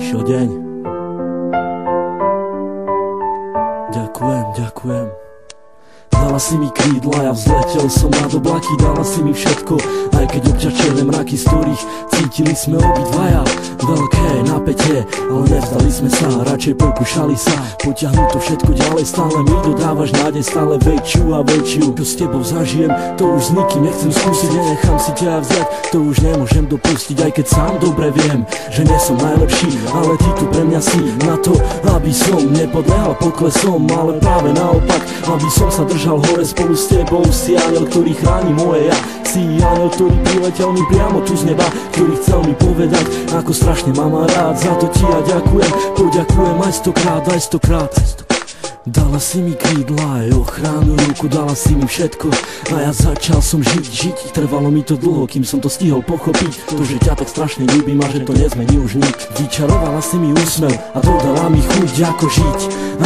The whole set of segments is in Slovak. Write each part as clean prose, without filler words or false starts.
prišiel deň. Ďakujem. Dala si mi krídla, ja vzletel som nad oblaky. Dala si mi všetko, aj keď občas černé mraky, z ktorých cítili sme obidvaja veľké napätie, ale nevzdali sme sa, radšej pokúšali sa potiahnuť to všetko ďalej. Stále mi dodávaš nádej, stále väčšiu a väčšiu. Čo s tebou zažijem, to už s nikým nechcem skúsiť. Nenechám si ťa vziať, to už nemôžem dopustiť. Aj keď sám dobre viem, že nie som najlepší, ale ty tu pre mňa si na to, aby som nepodlehal poklesom, ale práve naopak, aby som sa držal hore spolu s tebou. Si aniel, ktorý chráni moje ja. Si aniel, ktorý priletel mi priamo tu z neba, ktorý chcel mi povedať, ako strašne mám rád. Za to ti ja ďakujem, poďakujem aj stokrát. Dala si mi krídla aj ochranu ruku, dala si mi všetko a ja začal som žiť. Trvalo mi to dlho, kým som to stihol pochopiť, to, že ťa tak strašne ľúbim a že to nezmení už nik. Vyčarovala si mi úsmev a dodala mi chuť, ako žiť,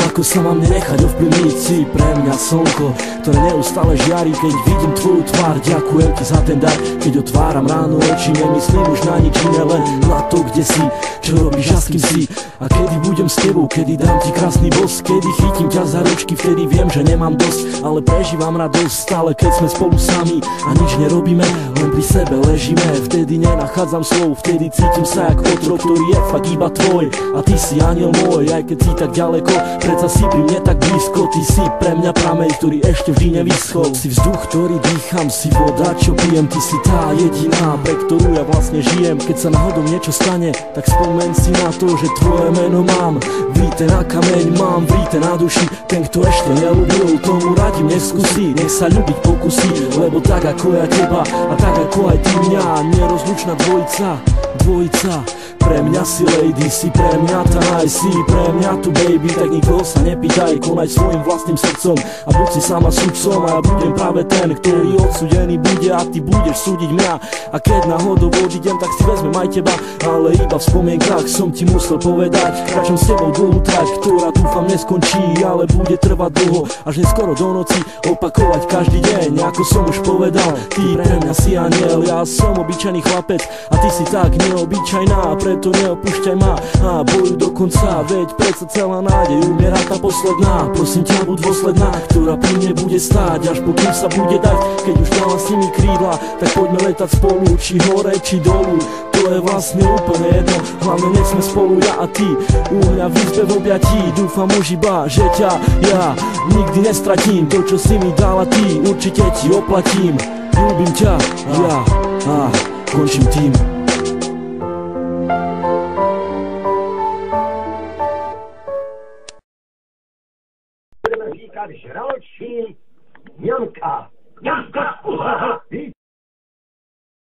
ako sa mám nenechať ovplyvniť. Si pre mňa slnko, ktoré neustále žiari, keď vidím tvoju tvár. Ďakujem ti za ten dar, keď otváram ráno oči, nemyslím už na nič iné, len na to, kde si, čo robíš a s kým si. A kedy budem s tebou, kedy dám ti krásny boss, kedy chytím ťa za ručky, vtedy viem, že nemám dosť, ale prežívam radosť stále, keď sme spolu sami a nič nerobíme, len pri sebe ležíme. Vtedy nenachádzam slov, vtedy cítim sa jak otrok, ktorý je fakt iba tvoj. A ty si aniel môj, aj keď si tak ďaleko, predsa si pri mne tak blízko. Ty si pre mňa prameň, ktorý ešte vždy nevyschol. Si vzduch, ktorý dýcham, si voda, čo pijem. Ty si tá jediná, pre ktorú ja vlastne žijem. Keď sa náhodou niečo stane, tak spomeň si na to, že tvoje meno mám vríte na kameň, mám vríte na duši. Ten, kto ešte neľúbil, tomu radím neskúsi, nech sa ľúbiť pokusí, lebo tak ako ja teba a tak ako aj ty mňa, nerozlučná dvojica. Pre mňa si lady, si pre mňa tá naj, si pre mňa tu baby, tak nikoho sa nepýtaj, konaj svojim vlastným srdcom a buď si sama sudcom a ja budem práve ten, ktorý odsúdený bude a ty budeš súdiť mňa. A keď náhodou odídem, tak si vezmem aj teba, ale iba v spomienkach som ti musel povedať, kráčam s tebou dlhú trať, ktorá dúfam neskončí, ale bude trvať dlho, až neskoro do noci, opakovať každý deň, ako som už povedal. Ty pre mňa si aniel, ja som obyčajný chlapec a ty si tak neobyčajná, preto neopúšťaj ma a bojuj do konca, veď predsa celá nádej umiera tá posledná. Prosím ťa, buď dôsledná, ktorá pri mne bude stáť, až pokým sa bude dať. Keď už dala s nimi krídla, tak poďme letať spolu, či hore, či dolu, to je vlastne úplne jedno, hlavne nech sme spolu ja a ty, u mňa v izbe v objatí. Dúfam už iba, že ťa ja nikdy nestratím, to čo si mi dala ty, určite ti oplatím. Ľúbim ťa, ja a končím tým. Říkat žraločí